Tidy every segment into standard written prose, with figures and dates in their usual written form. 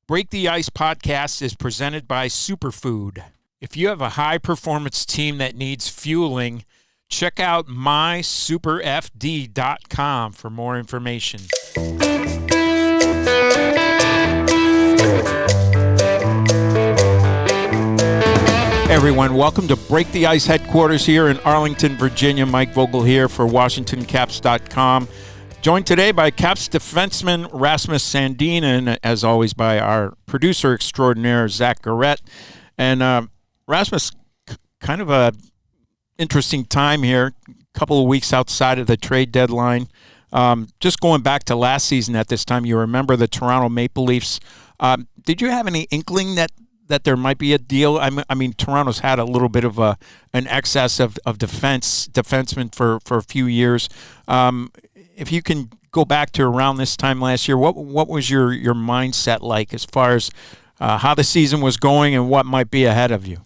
Break the Ice podcast is presented by Superfood. If you have a high-performance team that needs fueling, check out mysuperfd.com for more information. Hey everyone, welcome to Break the Ice headquarters here in Arlington, Virginia. Mike Vogel here for WashingtonCaps.com. Joined today by Caps defenseman Rasmus Sandin, and as always by our producer extraordinaire, Zach Garrett. And Rasmus, kind of a interesting time here, a couple of weeks outside of the trade deadline. Just going back to last season at this time, you remember the Toronto Maple Leafs. Did you have any inkling that there might be a deal? I mean, Toronto's had a little bit of an excess of defensemen for a few years. If you can go back to around this time last year, what was your mindset like as far as how the season was going and what might be ahead of you?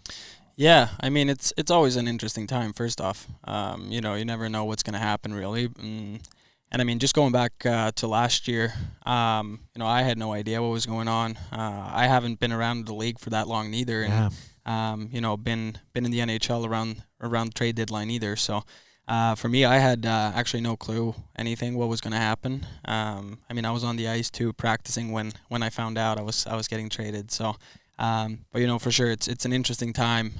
Yeah, I mean, it's always an interesting time, first off. You never know what's going to happen, really. And I mean, just going back to last year, I had no idea what was going on. I haven't been around the league for that long neither, and been in the NHL around the trade deadline either. So for me, I had actually no clue what was going to happen. I was on the ice too, practicing when I found out I was getting traded. So, but for sure, it's an interesting time.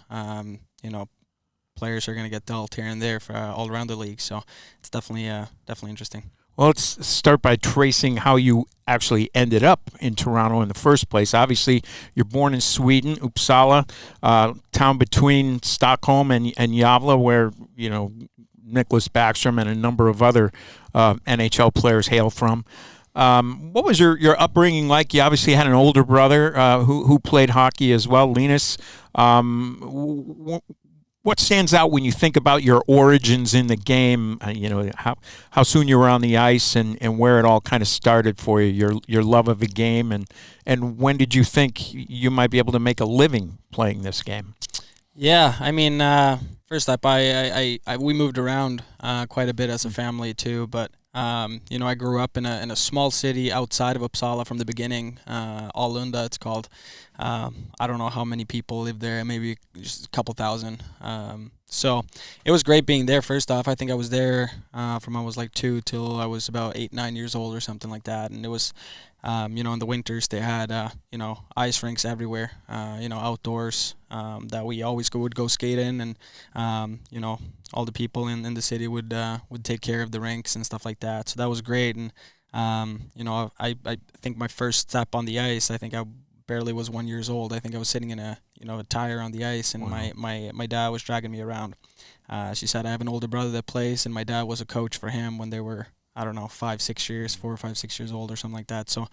Players are going to get dealt here and there for all around the league, so it's definitely interesting. Well, let's start by tracing how you actually ended up in Toronto in the first place. Obviously, you're born in Sweden, Uppsala, town between Stockholm and Gävle, where Nicholas Backstrom and a number of other NHL players hail from. What was your upbringing like? You obviously had an older brother who played hockey as well, Linus. What stands out when you think about your origins in the game? How soon you were on the ice and where it all kind of started for you, your love of the game, and when did you think you might be able to make a living playing this game? Yeah, I mean, first up, we moved around quite a bit as a family too, but I grew up in a small city outside of Uppsala from the beginning, Alunda it's called. I don't know how many people live there, maybe just a couple thousand. So it was great being there. First off, I think I was there from I was like 2 till I was about 8-9 years old or something like that, and it was in the winters they had ice rinks everywhere, outdoors that we always would go skate in, and all the people in the city would take care of the rinks and stuff like that. So that was great. And I think my first step on the ice, I think I barely was 1 year old. I think I was sitting in a tire on the ice, and wow. my dad was dragging me around. She said I have an older brother that plays, and my dad was a coach for him when they were 4 or 5, 6 years old or something like that. So,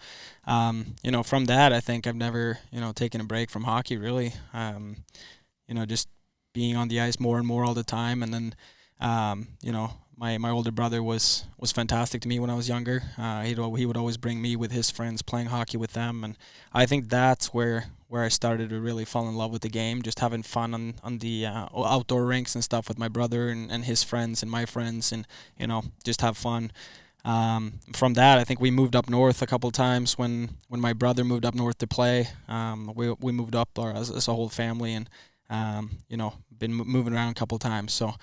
from that, I think I've never, taken a break from hockey, really. Just being on the ice more and more all the time. And then, my older brother was fantastic to me when I was younger. He would always bring me with his friends, playing hockey with them. And I think that's where I started to really fall in love with the game, just having fun on the outdoor rinks and stuff with my brother and his friends and my friends, and just have fun. From that, I think we moved up north a couple of times when my brother moved up north to play. We moved up as a whole family, and been moving around a couple of times. So,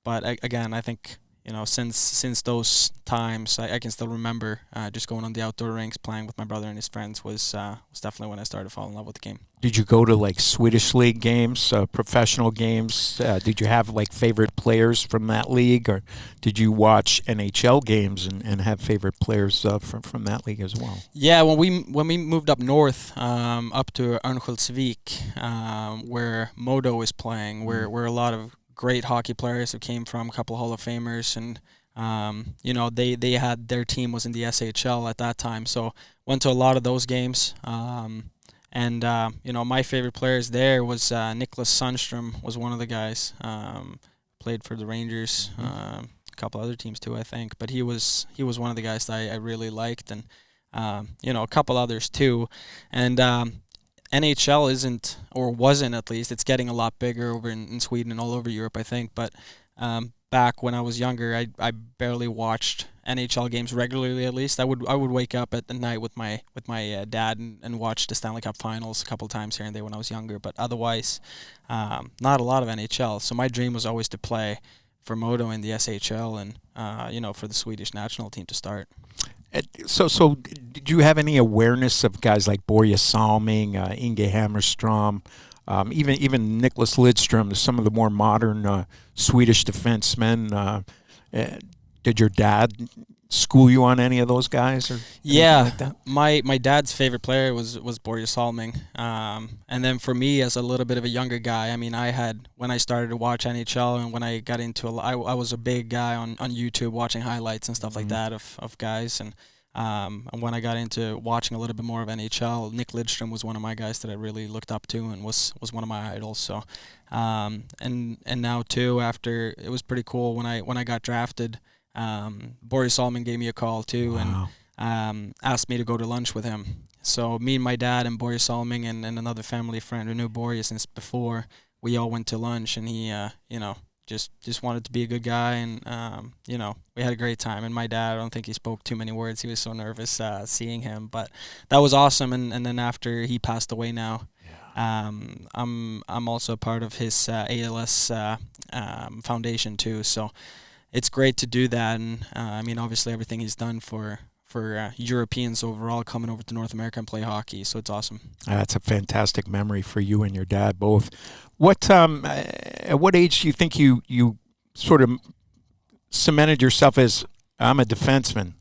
but again, I think since those times, I can still remember just going on the outdoor rinks, playing with my brother and his friends was definitely when I started falling in love with the game. Did you go to like Swedish league games, professional games? Did you have like favorite players from that league, or did you watch NHL games and have favorite players from that league as well? Yeah, when we moved up north, up to Örnsköldsvik, where Modo is playing, where a lot of great hockey players who came from, a couple of Hall of Famers, and they had, their team was in the SHL at that time, so went to a lot of those games. And my favorite players there was Nicholas Sandstrom was one of the guys. Played for the Rangers, a couple other teams too, I think. But he was one of the guys that I really liked, and a couple others too. And NHL isn't, or wasn't at least, it's getting a lot bigger over in Sweden and all over Europe, I think. But back when I was younger, I barely watched NHL games regularly. At least I would wake up at the night with my dad and watch the Stanley Cup Finals a couple times here and there when I was younger. But otherwise, not a lot of NHL. So my dream was always to play for Modo in the SHL and for the Swedish national team to start. So did you have any awareness of guys like Börje Salming, Inge Hammerstrom, even Nicholas Lidström, some of the more modern Swedish defensemen? Did your dad school you on any of those guys? Or yeah, like that? my dad's favorite player was Börje Salming, and then for me as a little bit of a younger guy, I mean, when I started to watch NHL and when I got into I was a big guy on YouTube watching highlights and stuff like that of guys, and when I got into watching a little bit more of NHL, Nick Lidström was one of my guys that I really looked up to and was one of my idols. So, and now too, after it was pretty cool when I got drafted. Börje Salming gave me a call too. Wow. And asked me to go to lunch with him. So me and my dad and Börje Salming and another family friend who knew Börje since before, we all went to lunch, and he, just wanted to be a good guy, and we had a great time. And my dad, I don't think he spoke too many words. He was so nervous seeing him, but that was awesome. And then after he passed away now, I'm also part of his ALS foundation too. So it's great to do that, and I mean, obviously everything he's done for Europeans overall coming over to North America and play hockey, so it's awesome. That's a fantastic memory for you and your dad both. What at what age do you think you sort of cemented yourself as, I'm a defenseman?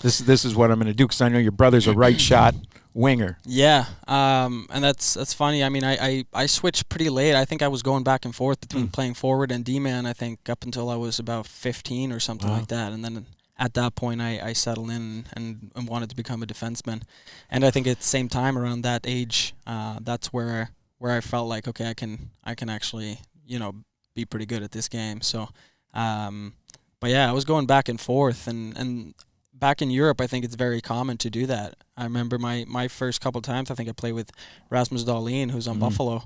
This is what I'm going to do, because I know your brother's a right shot winger. Yeah, and that's funny. I mean, I switched pretty late. I think I was going back and forth between playing forward and D-man, I think, up until I was about 15 or something like that. And then at that point, I settled in and wanted to become a defenseman. And I think at the same time, around that age, that's where I felt like, okay, I can actually, be pretty good at this game. So, but yeah, I was going back and forth, and back in Europe, I think it's very common to do that. I remember my first couple times, I think I played with Rasmus Sandin, who's on Buffalo.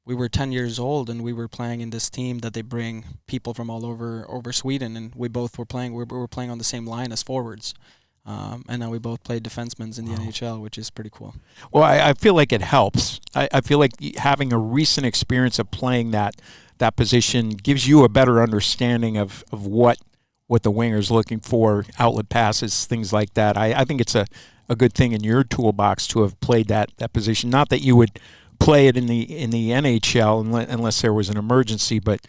We were 10 years old, and we were playing in this team that they bring people from all over Sweden, and we both were playing. We were playing on the same line as forwards, and now we both play defensemen in the NHL, which is pretty cool. Well, I feel like it helps. I feel like having a recent experience of playing that position gives you a better understanding of what the winger's looking for, outlet passes, things like that. I think it's a good thing in your toolbox to have played that position. Not that you would play it in the NHL unless there was an emergency, but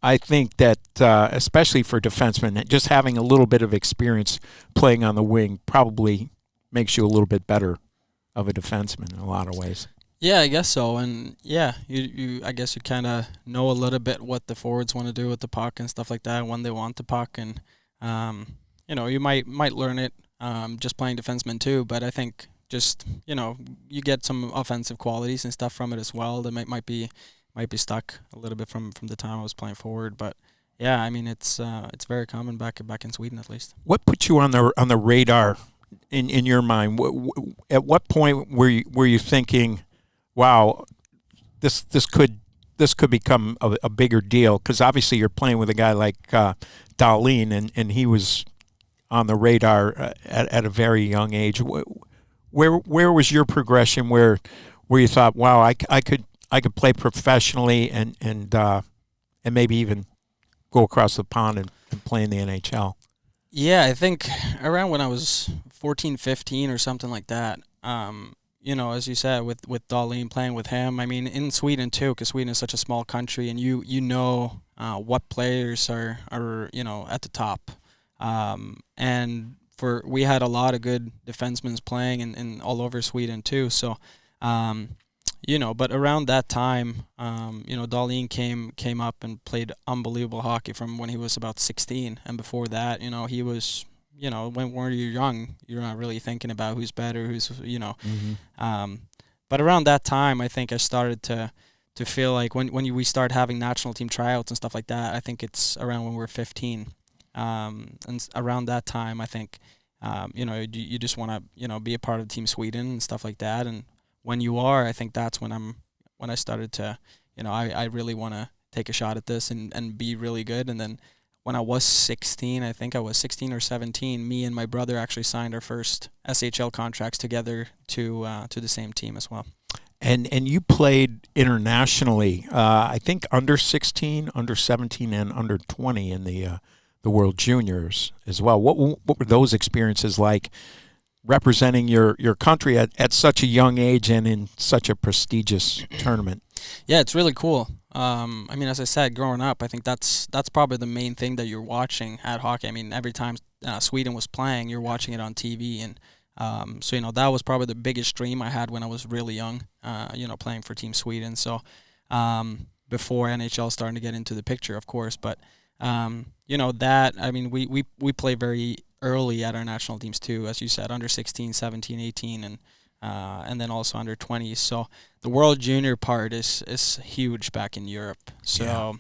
I think that especially for defensemen, just having a little bit of experience playing on the wing probably makes you a little bit better of a defenseman in a lot of ways. Yeah, I guess so. And yeah, I guess you kind of know a little bit what the forwards want to do with the puck and stuff like that, when they want the puck, and you might learn it just playing defenseman too. But I think just you get some offensive qualities and stuff from it as well that might be stuck a little bit from the time I was playing forward. But yeah, I mean, it's very common back in Sweden, at least. What put you on the radar in your mind? At what point were you thinking, wow, this could become a bigger deal? Because obviously you're playing with a guy like Dahlin, and he was on the radar at a very young age. Where was your progression where you thought, wow, I could play professionally and maybe even go across the pond and play in the NHL? Yeah, I think around when I was 14, 15 or something like that. As you said, with Dahlin, playing with him, I mean, in Sweden too, because Sweden is such a small country, and you know what players are at the top, and we had a lot of good defensemen playing in all over Sweden too. So, but around that time, Dahlin came up and played unbelievable hockey from when he was about 16, and before that, he was. When you're young, you're not really thinking about who's better, but around that time, I think I started to feel like when we start having national team tryouts and stuff like that, I think it's around when we're 15. And around that time, I think, you just want to, be a part of Team Sweden and stuff like that. And when you are, I think that's when I started to, I really want to take a shot at this and be really good. And then when I was 16, I think I was 16 or 17, me and my brother actually signed our first SHL contracts together to the same team as well. And you played internationally, I think under 16, under 17, and under 20 in the World Juniors as well. What were those experiences like, representing your country at such a young age and in such a prestigious tournament? Yeah, it's really cool. I mean, as I said, growing up, I think that's probably the main thing that you're watching at hockey. I mean, every time Sweden was playing, you're watching it on TV, and so that was probably the biggest dream I had when I was really young. Playing for Team Sweden. So before NHL starting to get into the picture, of course, but that, I mean, we play very early at our national teams too, as you said, under 16, 17, 18, and then also under 20. So the World Junior part is huge back in Europe. So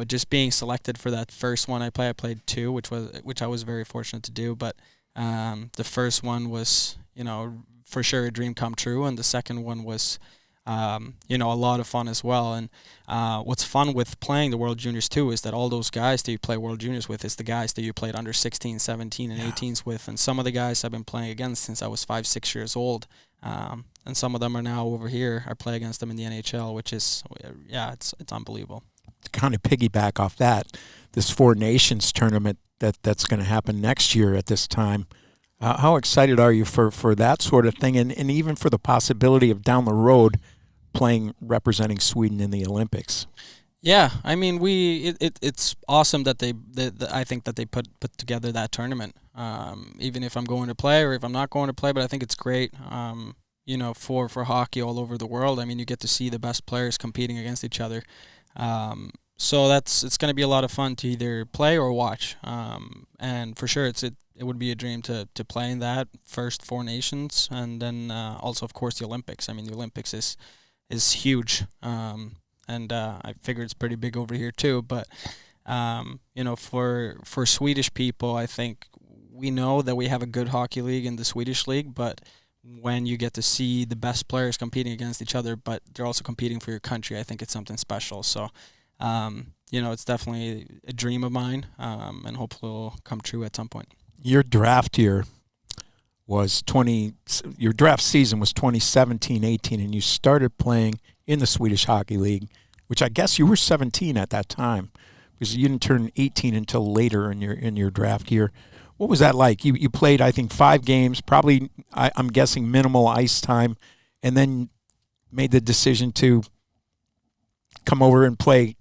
just being selected for that first one I played two, which I was very fortunate to do. But the first one was for sure a dream come true, and the second one was a lot of fun as well. And what's fun with playing the World Juniors too is that all those guys that you play World Juniors with is the guys that you played under 16, 17, and 18s with. And some of the guys I've been playing against since I was 5, 6 years old. And some of them are now over here. I play against them in the NHL, which is, it's unbelievable. To kind of piggyback off that, this Four Nations tournament that's going to happen next year at this time, how excited are you for that sort of thing, and even for the possibility of down the road representing Sweden in the Olympics? Yeah, I mean, it's awesome that I think that they put together that tournament. Even if I'm going to play or if I'm not going to play, but I think it's great. For hockey all over the world. I mean, you get to see the best players competing against each other. So it's going to be a lot of fun to either play or watch. And for sure, it would be a dream to play in that first Four Nations, and then also, of course, the Olympics. I mean, the Olympics is huge. And I figure it's pretty big over here too. But for Swedish people, I think we know that we have a good hockey league in the Swedish league, but when you get to see the best players competing against each other, but they're also competing for your country, I think it's something special. So, it's definitely a dream of mine, and hopefully it'll come true at some point. Your draft year your draft season was 2017-18, and you started playing in the Swedish Hockey League, which I guess you were 17 at that time, because you didn't turn 18 until later in your draft year. What was that like? You played, I think, 5 games, probably, I'm guessing, minimal ice time, and then made the decision to come over and play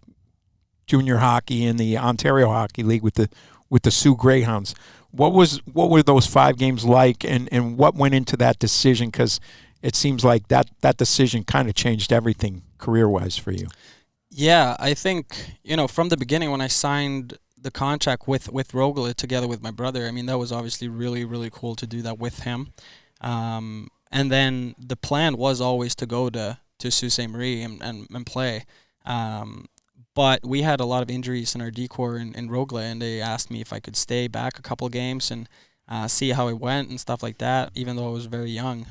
junior hockey in the Ontario Hockey League with the Sioux Greyhounds. What were those 5 games like, and what went into that decision? Because it seems like that decision kind of changed everything career-wise for you. Yeah, I think, from the beginning when I signed the contract with Rögle together with my brother, I mean, that was obviously really, really cool to do that with him. And then the plan was always to go to Sault Ste. Marie and play. But we had a lot of injuries in our D-corps in Rögle, and they asked me if I could stay back a couple games and see how it went and stuff like that, even though I was very young.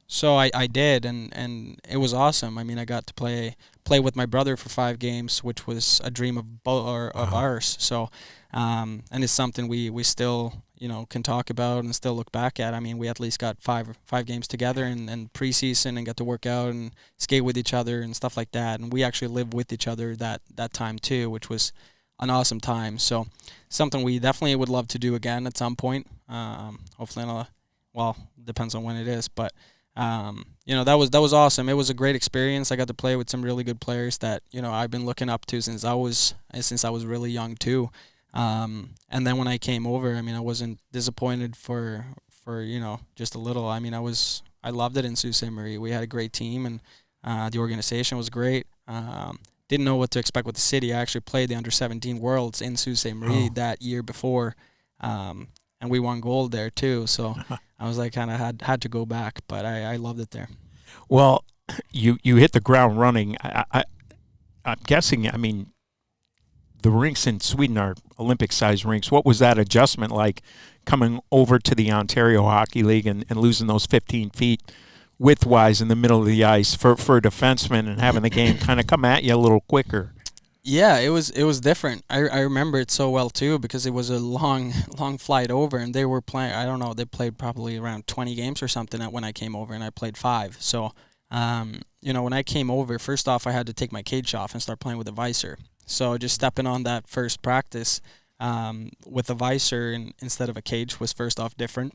So I did, and it was awesome. I mean, I got to play with my brother for 5 games, which was a dream of ours. So, and it's something we still can talk about and still look back at. I mean, we at least got five games together and preseason, and got to work out and skate with each other and stuff like that. And we actually lived with each other that time too, which was an awesome time. So something we definitely would love to do again at some point. Hopefully, depends on when it is, but. That was awesome. It was a great experience. I got to play with some really good players that I've been looking up to since I was really young too. And then when I came over, I mean, I wasn't disappointed for just a little. I mean, I loved it in Sault Ste. Marie. We had a great team, and the organization was great. Didn't know what to expect with the city. I actually played the under-17 Worlds in Sault Ste. Marie that year before. And we won gold there too, so I was like, kind of had to go back, but I loved it there. Well, you hit the ground running. I'm guessing, I mean, the rinks in Sweden are Olympic-sized rinks. What was that adjustment like, coming over to the Ontario Hockey League and losing those 15 feet width-wise in the middle of the ice for a defenseman, and having the game kind of come at you a little quicker? Yeah, it was different. I remember it so well too because it was a long long flight over, and they were playing. I don't know. They played probably around 20 games or something when I came over, and I played five. So, when I came over, first off, I had to take my cage off and start playing with a visor. So just stepping on that first practice with a visor instead of a cage was first off different.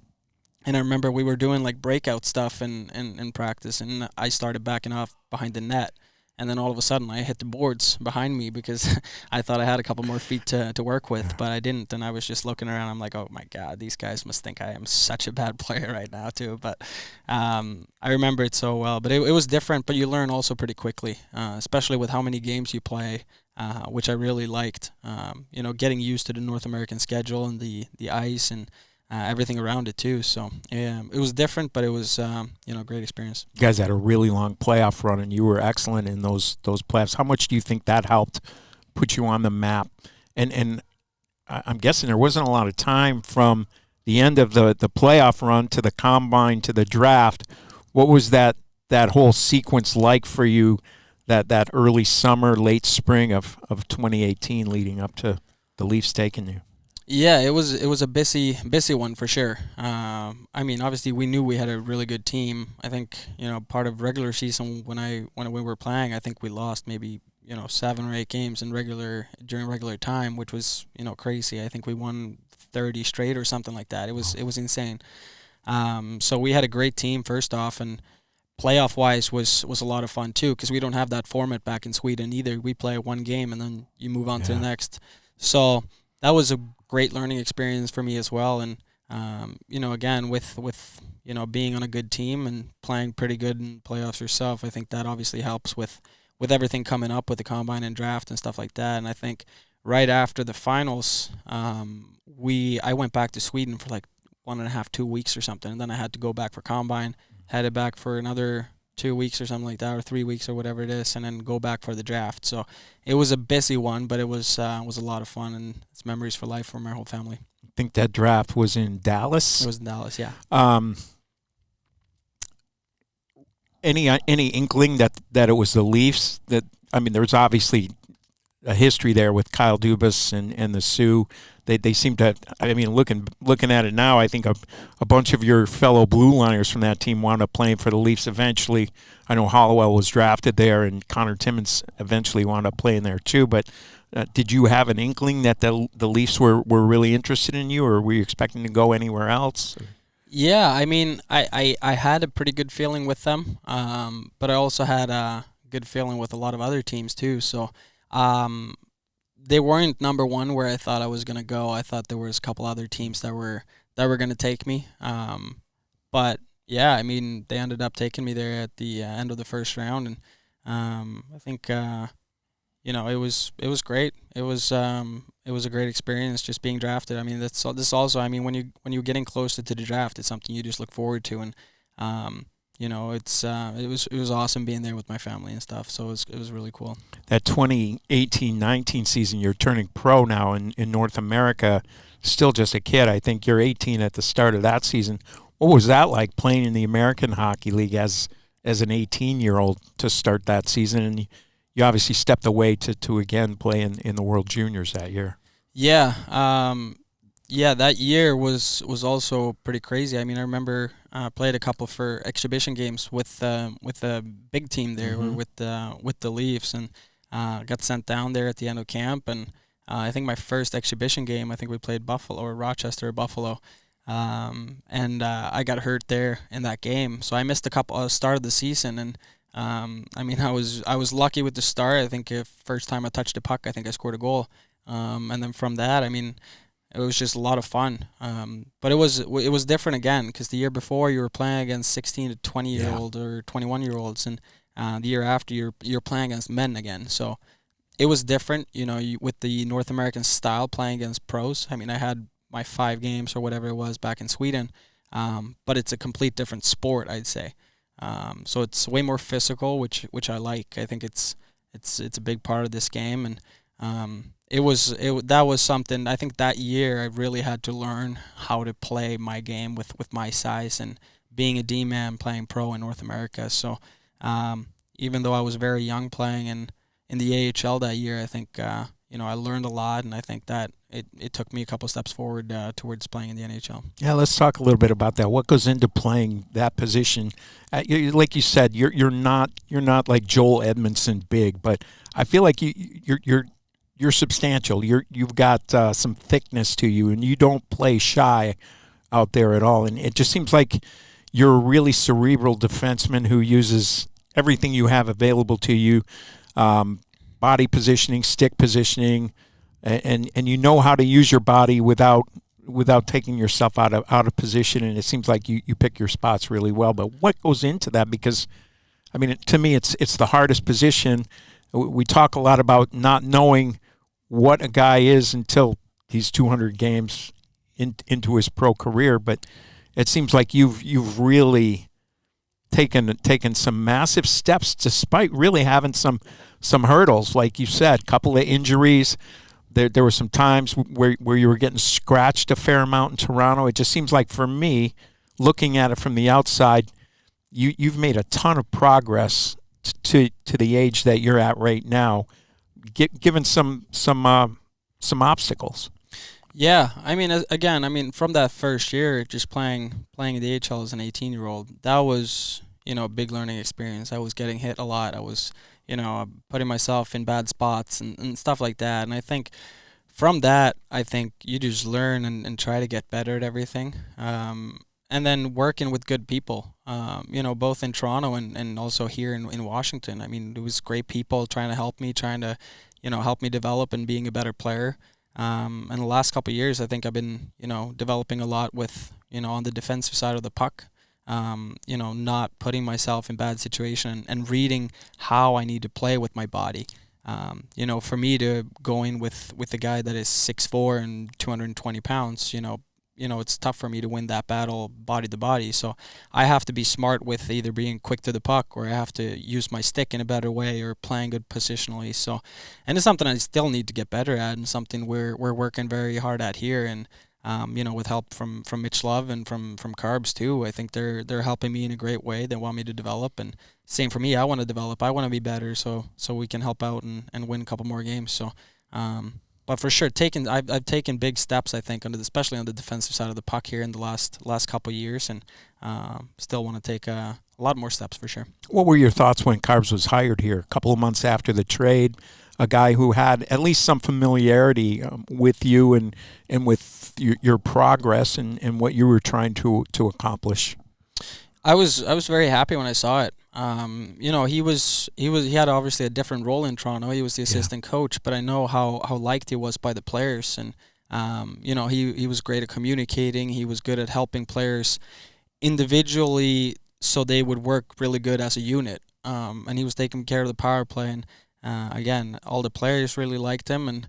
And I remember we were doing like breakout stuff in practice, and I started backing off behind the net. And then all of a sudden, I hit the boards behind me because I thought I had a couple more feet to work with, but I didn't. And I was just looking around. I'm like, oh my God, these guys must think I am such a bad player right now, too. But I remember it so well. But it was different, but you learn also pretty quickly, especially with how many games you play, which I really liked. Getting used to the North American schedule and the ice and everything around it too. So yeah, it was different, but it was a great experience. You guys had a really long playoff run, and you were excellent in those playoffs. How much do you think that helped put you on the map? And I'm guessing there wasn't a lot of time from the end of the playoff run to the combine to the draft. What was that whole sequence like for you? That early summer, late spring of 2018, leading up to the Leafs taking you. Yeah, it was a busy one for sure. Obviously we knew we had a really good team. I think part of regular season when we were playing, I think we lost maybe 7 or 8 games during regular time, which was crazy. I think we won 30 straight or something like that. It was insane. So we had a great team first off, and playoff wise was a lot of fun too because we don't have that format back in Sweden either. We play one game and then you move on to the next. So that was a great learning experience for me as well. And again with being on a good team and playing pretty good in playoffs yourself, I think that obviously helps with everything coming up with the combine and draft and stuff like that. And I think right after the finals, I went back to Sweden for like 1.5, 2 weeks or something, and then I had to go back for combine, headed back for another 2 weeks or something like that, or 3 weeks or whatever it is, and then go back for the draft. So it was a busy one, but it was a lot of fun, and it's memories for life for my whole family. I think that draft was in Dallas. It was in Dallas, yeah. Any inkling that it was the Leafs? There's obviously a history there with Kyle Dubas and the Sioux. They seem to. Looking at it now, I think a bunch of your fellow blue liners from that team wound up playing for the Leafs eventually. I know Hollowell was drafted there, and Connor Timmins eventually wound up playing there too. But did you have an inkling that the Leafs were really interested in you, or were you expecting to go anywhere else? Yeah, I had a pretty good feeling with them, but I also had a good feeling with a lot of other teams too. So they weren't number one where I thought I was going to go. I thought there was a couple other teams that were going to take me. But yeah, they ended up taking me there at the end of the first round, and I think it was great. It was a great experience just being drafted. This also. When you're getting closer to the draft, it's something you just look forward to, and it was awesome being there with my family and stuff. So it was really cool. That 2018-19 season, you're turning pro now in North America. Still just a kid. I think you're 18 at the start of that season. What was that like playing in the American Hockey League as an 18-year-old to start that season? And you obviously stepped away to again play in the World Juniors that year. Yeah. That year was also pretty crazy. I remember played a couple for exhibition games with a big team there, or with the Leafs, and got sent down there at the end of camp. And I think my first exhibition game, I think we played Buffalo or Rochester or Buffalo, and I got hurt there in that game, so I missed a couple start of the season. And I was lucky with the start. I think first time I touched the puck, I think I scored a goal, and then from that, it was just a lot of fun. But it was different again because the year before you were playing against 16 to 20-year-old or 21-year-olds, and the year after you're playing against men again. So it was different, with the North American style playing against pros. I had my 5 games or whatever it was back in Sweden, but it's a complete different sport, I'd say. So it's way more physical, which I like. I think it's a big part of this game, and that was something. I think that year I really had to learn how to play my game with my size and being a D-man playing pro in North America. So even though I was very young playing in the AHL that year, I think I learned a lot, and I think that it took me a couple steps forward towards playing in the NHL. Yeah, let's talk a little bit about that. What goes into playing that position? Like you said, you're not like Joel Edmondson big, but I feel like you're substantial. You've got some thickness to you, and you don't play shy out there at all. And it just seems like you're a really cerebral defenseman who uses everything you have available to you, body positioning, stick positioning, and you know how to use your body without taking yourself out of position. And it seems like you pick your spots really well. But what goes into that? Because I mean, to me, it's the hardest position. We talk a lot about not knowing what a guy is until he's 200 games into his pro career, but it seems like you've really taken some massive steps despite really having some hurdles, like you said, a couple of injuries. There were some times where you were getting scratched a fair amount in Toronto. It just seems like, for me, looking at it from the outside, you've made a ton of progress to the age that you're at right now, given some obstacles. Yeah, I mean, again, from that first year, just playing in the AHL as an 18-year-old, that was, a big learning experience. I was getting hit a lot. I was, putting myself in bad spots and stuff like that. And I think from that, I think you just learn and try to get better at everything. And then working with good people, both in Toronto and also here in Washington. I mean, it was great people trying to help me, help me develop and being a better player. And the last couple of years, I think I've been, developing a lot with, on the defensive side of the puck, not putting myself in bad situation and reading how I need to play with my body. For me to go in with a guy that is 6'4" and 220 pounds, it's tough for me to win that battle body to body. So I have to be smart with either being quick to the puck, or I have to use my stick in a better way, or playing good positionally. So, and it's something I still need to get better at, and something we're working very hard at here. And with help from Mitch Love and from Carbs too. I think they're helping me in a great way. They want me to develop, and same for me. I want to develop. I want to be better, so we can help out and win a couple more games. So. But for sure, I've taken big steps, I think, especially on the defensive side of the puck here in the last couple of years, and still want to take a lot more steps for sure. What were your thoughts when Carbs was hired here? A couple of months after the trade, a guy who had at least some familiarity with you and with your progress and what you were trying to accomplish. I was very happy when I saw it. He had obviously a different role in Toronto. He was the assistant coach, but I know how liked he was by the players, and he was great at communicating. He was good at helping players individually, so they would work really good as a unit. And he was taking care of the power play, and again, all the players really liked him, and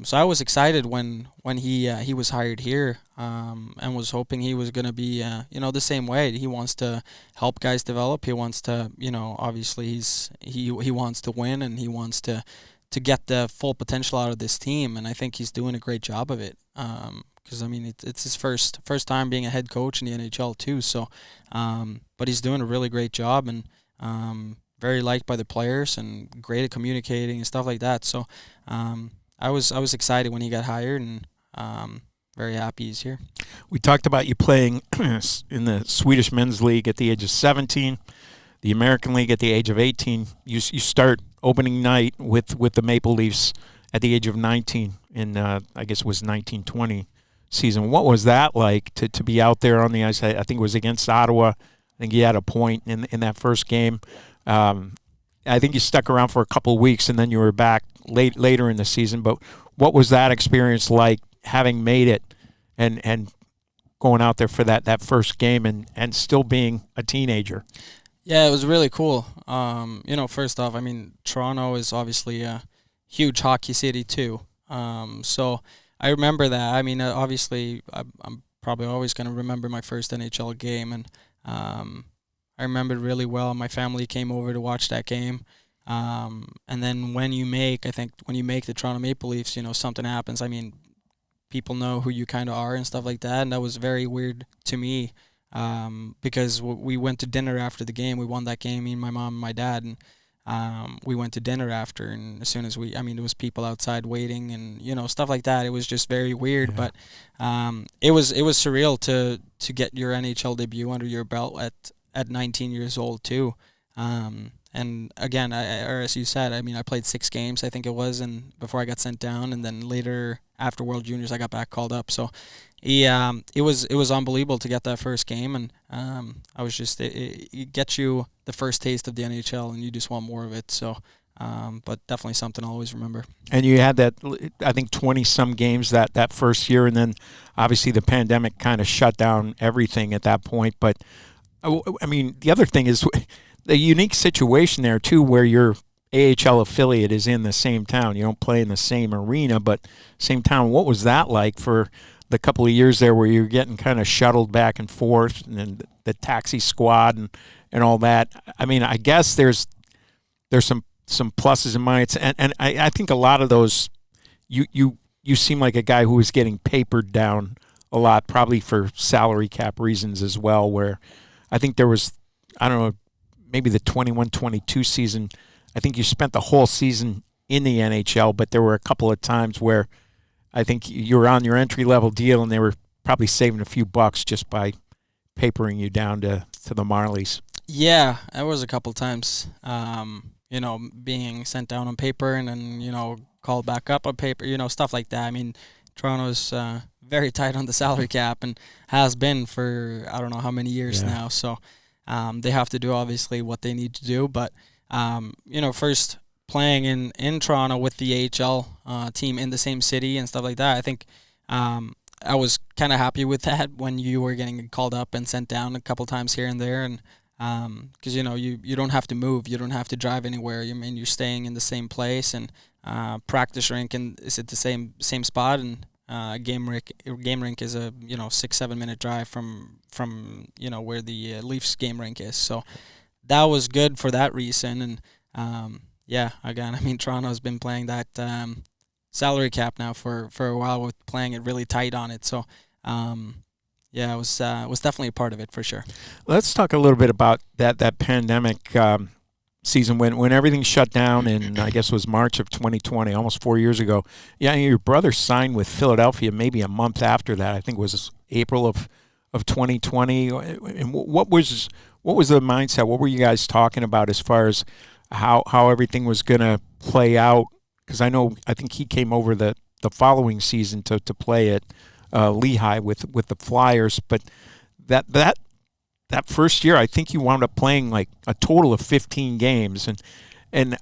so I was excited when he was hired here, and was hoping he was going to be the same way. He wants to help guys develop. He wants to obviously he wants to win, and he wants to get the full potential out of this team, and I think he's doing a great job of it. Because I mean it's his first time being a head coach in the NHL too. So, but he's doing a really great job, and very liked by the players, and great at communicating and stuff like that. So. I was excited when he got hired, and very happy he's here. We talked about you playing in the Swedish Men's League at the age of 17, the American League at the age of 18. You start opening night with the Maple Leafs at the age of 19 in, I guess it was 1920 season. What was that like to be out there on the ice? I think it was against Ottawa. I think you had a point in that first game. I think you stuck around for a couple of weeks, and then you were back later in the season. But what was that experience like, having made it and going out there for that first game and still being a teenager? Yeah, it was really cool. First off, I mean, Toronto is obviously a huge hockey city too. So I remember that. I mean, obviously, I'm probably always going to remember my first NHL game, and I remember it really well. My family came over to watch that game. And then when you make the Toronto Maple Leafs, something happens. I mean, people know who you kind of are and stuff like that. And that was very weird to me, because we went to dinner after the game. We won that game, me and my mom and my dad. And we went to dinner after, and as soon as there was people outside waiting, and stuff like that. It was just very weird, but it was surreal to get your NHL debut under your belt at 19 years old too. And again, or as you said, I played 6 games, I think it was, and before I got sent down, and then later after World Juniors, I got back called up. So, it was unbelievable to get that first game, and I was just it gets you the first taste of the NHL, and you just want more of it. So, but definitely something I'll always remember. And you had that, I think, 20-some games that first year, and then obviously the pandemic kind of shut down everything at that point. But, the other thing is the unique situation there, too, where your AHL affiliate is in the same town. You don't play in the same arena, but same town. What was that like for the couple of years there where you're getting kind of shuttled back and forth, and the taxi squad and all that? I guess there's some pluses and minuses, and I think a lot of those, you seem like a guy who was getting papered down a lot, probably for salary cap reasons as well, where I think there was, I don't know, maybe the 21-22 season, I think you spent the whole season in the NHL, but there were a couple of times where I think you were on your entry-level deal, and they were probably saving a few bucks just by papering you down to the Marlies. Yeah, there was a couple times, being sent down on paper and then, called back up on paper, stuff like that. Toronto's very tight on the salary cap and has been for I don't know how many years now. So they have to do obviously what they need to do. But, first playing in Toronto with the AHL team in the same city and stuff like that, I think I was kind of happy with that when you were getting called up and sent down a couple times here and there. And because, you don't have to move. You don't have to drive anywhere. You're staying in the same place, and practice rink is at the same spot, and game rink is a 6-7 minute drive from where the Leafs game rink is. So that was good for that reason. And again, Toronto's been playing that salary cap now for a while, with playing it really tight on it. So it was definitely a part of it for sure. Let's talk a little bit about that pandemic season when everything shut down, and I guess it was March of 2020, almost 4 years ago. Yeah, your brother signed with Philadelphia maybe a month after that. I think it was April of 2020. And what was the mindset? What were you guys talking about as far as how everything was going to play out? Because I think he came over the following season to play at Lehigh with the Flyers, but that first year, I think you wound up playing like a total of 15 games, and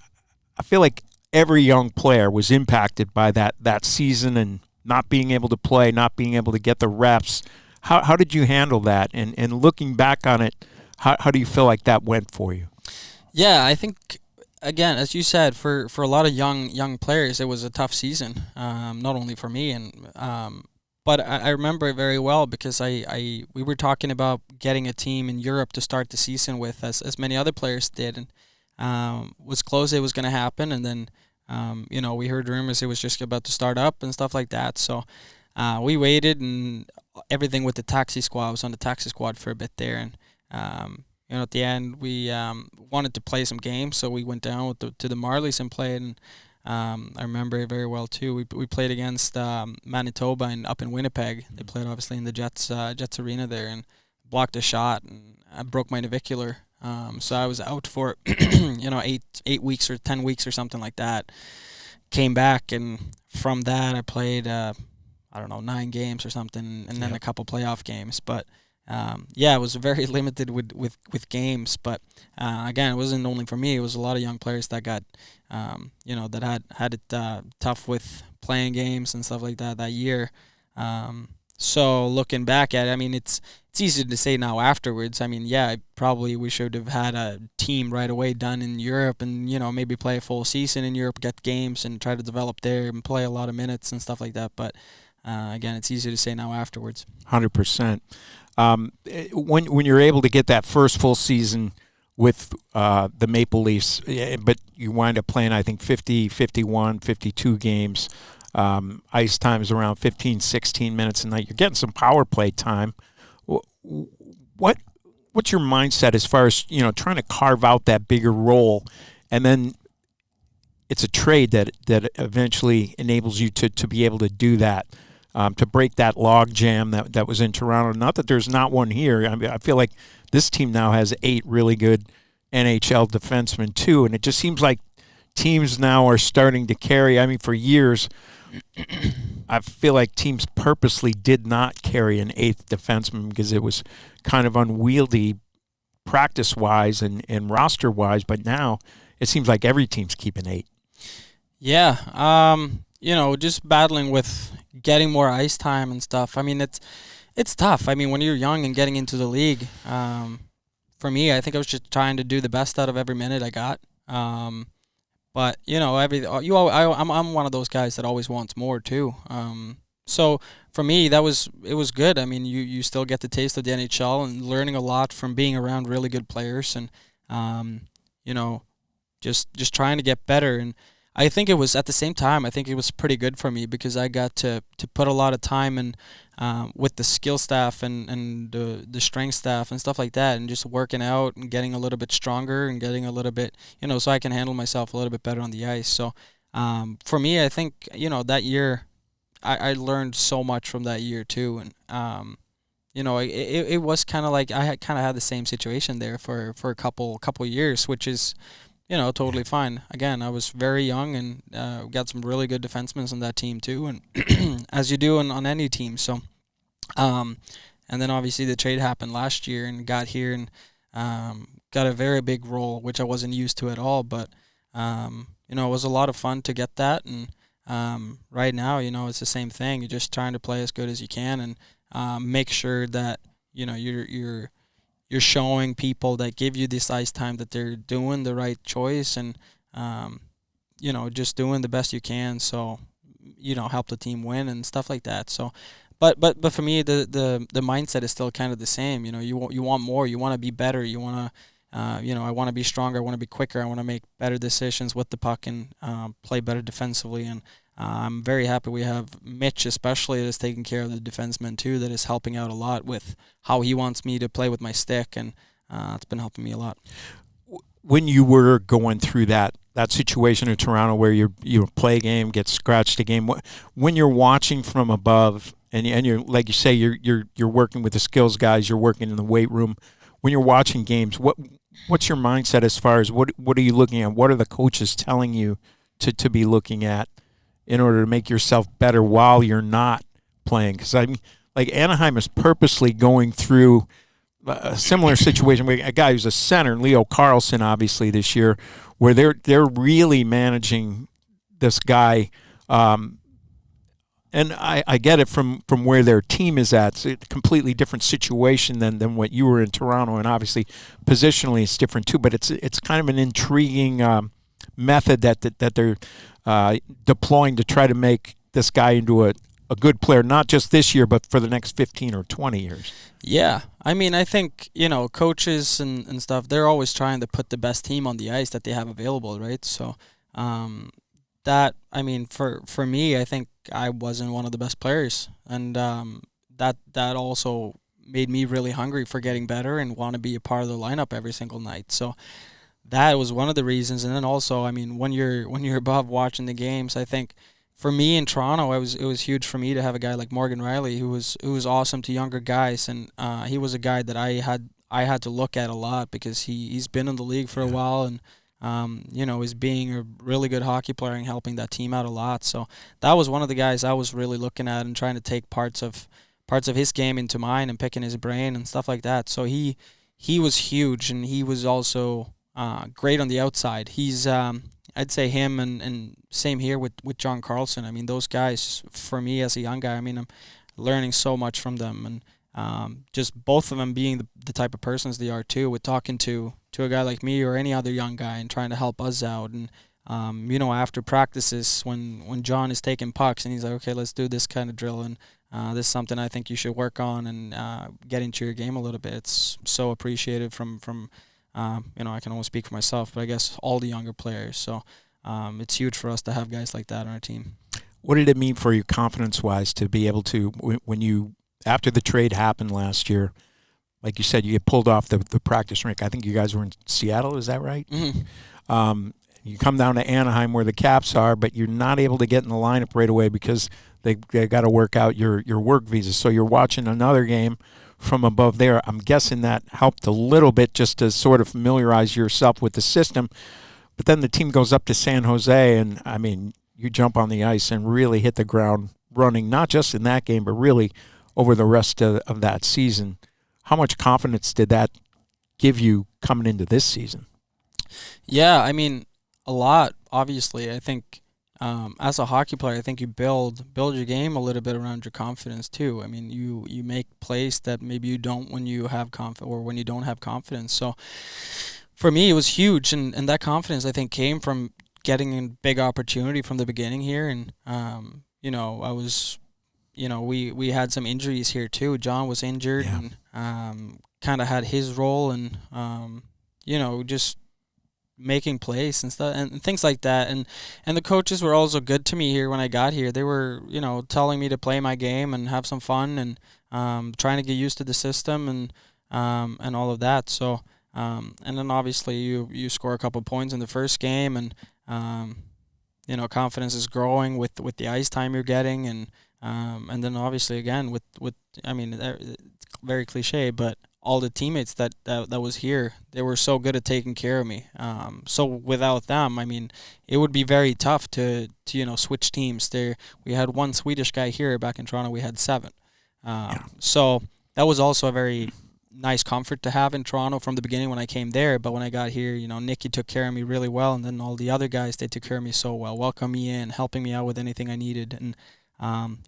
I feel like every young player was impacted by that season and not being able to play, not being able to get the reps. How did you handle that? And looking back on it, how do you feel like that went for you? Yeah, I think, again, as you said, for a lot of young players, it was a tough season. Not only for me, but I remember it very well because we were talking about getting a team in Europe to start the season with, as many other players did, and was close it was going to happen, and then we heard rumors it was just about to start up and stuff like that. So we waited, and everything with the taxi squad. I was on the taxi squad for a bit there, and at the end we wanted to play some games, so we went down to the Marlies and played. And I remember it very well too. We played against Manitoba and up in Winnipeg. They played obviously in the Jets arena there, and blocked a shot, and I broke my navicular. So I was out for 8 weeks or 10 weeks or something like that. Came back, and from that I played 9 games or something, and then a couple playoff games. But it was very limited with games. But again, it wasn't only for me. It was a lot of young players that got that had it tough with playing games and stuff like that year. So looking back at it, it's easy to say now afterwards. Probably we should have had a team right away done in Europe, and maybe play a full season in Europe, get games, and try to develop there and play a lot of minutes and stuff like that. But again, it's easy to say now afterwards. 100%. When you're able to get that first full season with the Maple Leafs, but you wind up playing, I think, 50, 51, 52 games. Ice time is around 15, 16 minutes a night. You're getting some power play time. What's your mindset as far as trying to carve out that bigger role and then it's a trade that eventually enables you to be able to do that, to break that log jam that was in Toronto. Not that there's not one here. I mean, I feel like this team now has 8 really good NHL defensemen too, and it just seems like teams now are starting to carry. I mean, for years, I feel like teams purposely did not carry an 8th defenseman because it was kind of unwieldy practice-wise and roster-wise, but now it seems like every team's keeping 8. Yeah, just battling with getting more ice time and stuff. I mean, it's tough. I mean, when you're young and getting into the league, for me, I think I was just trying to do the best out of every minute I got. But I'm one of those guys that always wants more too. So for me, it was good. I mean, you still get the taste of the NHL and learning a lot from being around really good players, and just trying to get better. And I think it was, at the same time, I think it was pretty good for me because I got to put a lot of time in with the skill staff and the strength staff and stuff like that, and just working out and getting a little bit stronger and getting a little bit, so I can handle myself a little bit better on the ice. So for me, I think, that year, I learned so much from that year too. And it was kind of like I had the same situation there for a couple years, which is, totally fine. Again, I was very young and got some really good defensemen on that team too, and as you do on any team. So, and then obviously the trade happened last year and got here and got a very big role, which I wasn't used to at all. But it was a lot of fun to get that, and right now, it's the same thing. You're just trying to play as good as you can and make sure that you're showing people that give you this ice time that they're doing the right choice and, just doing the best you can. So, help the team win and stuff like that. So, but for me, the mindset is still kind of the same. You want more, you want to be better. You want to, I want to be stronger. I want to be quicker. I want to make better decisions with the puck and play better defensively. And I'm very happy we have Mitch, especially, that is taking care of the defensemen too, that is helping out a lot with how he wants me to play with my stick, and it's been helping me a lot. When you were going through that situation in Toronto where you play a game, get scratched a game, when you're watching from above and you're, like you say, you're working with the skills guys, you're working in the weight room. When you're watching games, what's your mindset as far as what are you looking at? What are the coaches telling you to be looking at in order to make yourself better while you're not playing? Because I mean, like Anaheim is purposely going through a similar situation where a guy who's a center, Leo Carlson, obviously this year, where they're really managing this guy. And I get it from where their team is at. It's a completely different situation than what you were in Toronto, and obviously positionally it's different too. But it's kind of an intriguing method that they're deploying to try to make this guy into a good player, not just this year, but for the next 15 or 20 years. Yeah. I mean, I think, coaches and stuff, they're always trying to put the best team on the ice that they have available, right? So that, I mean, for me, I think I wasn't one of the best players. And that also made me really hungry for getting better and want to be a part of the lineup every single night. So that was one of the reasons. And then also, I mean, when you're above watching the games, I think for me in Toronto, it was huge for me to have a guy like Morgan Riley who was awesome to younger guys, and he was a guy that I had to look at a lot because he's been in the league for a while, and is being a really good hockey player and helping that team out a lot. So that was one of the guys I was really looking at and trying to take parts of his game into mine and picking his brain and stuff like that. So he was huge, and he was also great on the outside. He's I'd say him and same here with John Carlson. I mean, those guys, for me as a young guy, I mean, I'm learning so much from them, and just both of them being the type of persons they are too, with talking to a guy like me or any other young guy and trying to help us out. And after practices, when John is taking pucks and he's like, okay, let's do this kind of drill, and this is something I think you should work on and get into your game a little bit. It's so appreciated from I can only speak for myself, but I guess all the younger players. So it's huge for us to have guys like that on our team. What did it mean for you confidence-wise to be able to, when you, after the trade happened last year, like you said, you get pulled off the practice rink. I think you guys were in Seattle, is that right? Mm-hmm. You come down to Anaheim where the Caps are, but you're not able to get in the lineup right away because they got to work out your work visa. So you're watching another game from above there. I'm guessing that helped a little bit just to sort of familiarize yourself with the system. But then the team goes up to San Jose, and, I mean, you jump on the ice and really hit the ground running, not just in that game, but really over the rest of that season. How much confidence did that give you coming into this season? Yeah, I mean, a lot, obviously. I think as a hockey player, I think you build your game a little bit around your confidence too. I mean, you make plays that maybe you don't when you have or when you don't have confidence. So for me, it was huge, and that confidence I think came from getting a big opportunity from the beginning here, and I was, we had some injuries here too. John was injured, Yeah. and kind of had his role, and just making plays and stuff and things like that, and the coaches were also good to me here when I got here. They were telling me to play my game and have some fun, and trying to get used to the system, and all of that. So and then obviously you score a couple points in the first game, and confidence is growing with the ice time you're getting, and then obviously again with I mean, it's very cliche, but all the teammates that was here, they were so good at taking care of me. So without them, I mean, it would be very tough to switch teams. We had one Swedish guy here. Back in Toronto, we had 7. So that was also a very nice comfort to have in Toronto from the beginning when I came there. But when I got here, Nicky took care of me really well, and then all the other guys, they took care of me so well, welcoming me in, helping me out with anything I needed. And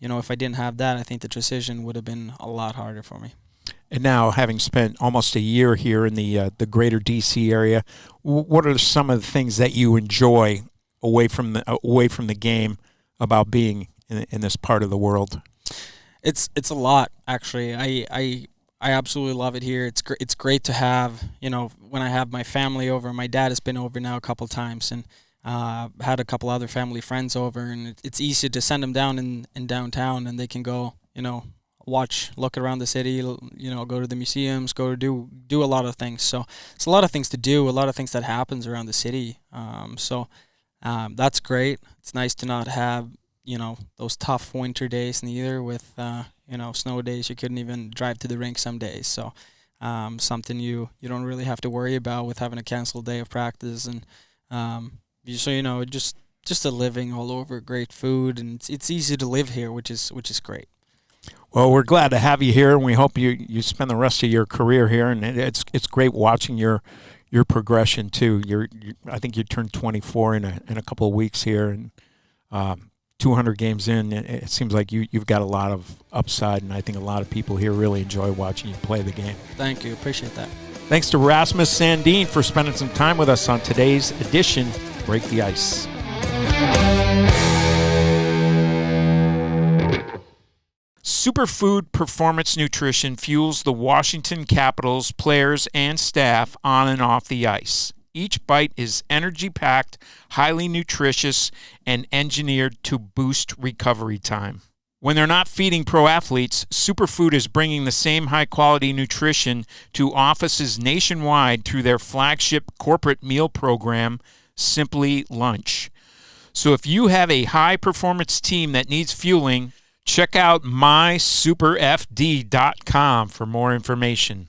if I didn't have that, I think the transition would have been a lot harder for me. And now, having spent almost a year here in the greater D.C. area, what are some of the things that you enjoy away from the game about being in this part of the world? It's a lot, actually. I absolutely love it here. It's great to have, when I have my family over. My dad has been over now a couple times, and had a couple other family friends over, and it's easy to send them down in downtown, and they can go, look around the city, go to the museums, go to do a lot of things. So it's a lot of things to do, a lot of things that happens around the city. So that's great. It's nice to not have, those tough winter days neither with, snow days. You couldn't even drive to the rink some days. So something you don't really have to worry about with having a canceled day of practice. And so, just a living all over, great food, and it's easy to live here, which is great. Well, we're glad to have you here, and we hope you spend the rest of your career here. And it's great watching your progression too. I think you turned 24 in a couple of weeks here, and 200 games in. It seems like you've got a lot of upside, and I think a lot of people here really enjoy watching you play the game. Thank you, appreciate that. Thanks to Rasmus Sandin for spending some time with us on today's edition of Break the Ice. Superfood Performance Nutrition fuels the Washington Capitals players and staff on and off the ice. Each bite is energy-packed, highly nutritious, and engineered to boost recovery time. When they're not feeding pro athletes, Superfood is bringing the same high-quality nutrition to offices nationwide through their flagship corporate meal program, Simply Lunch. So if you have a high-performance team that needs fueling, check out mysuperfd.com for more information.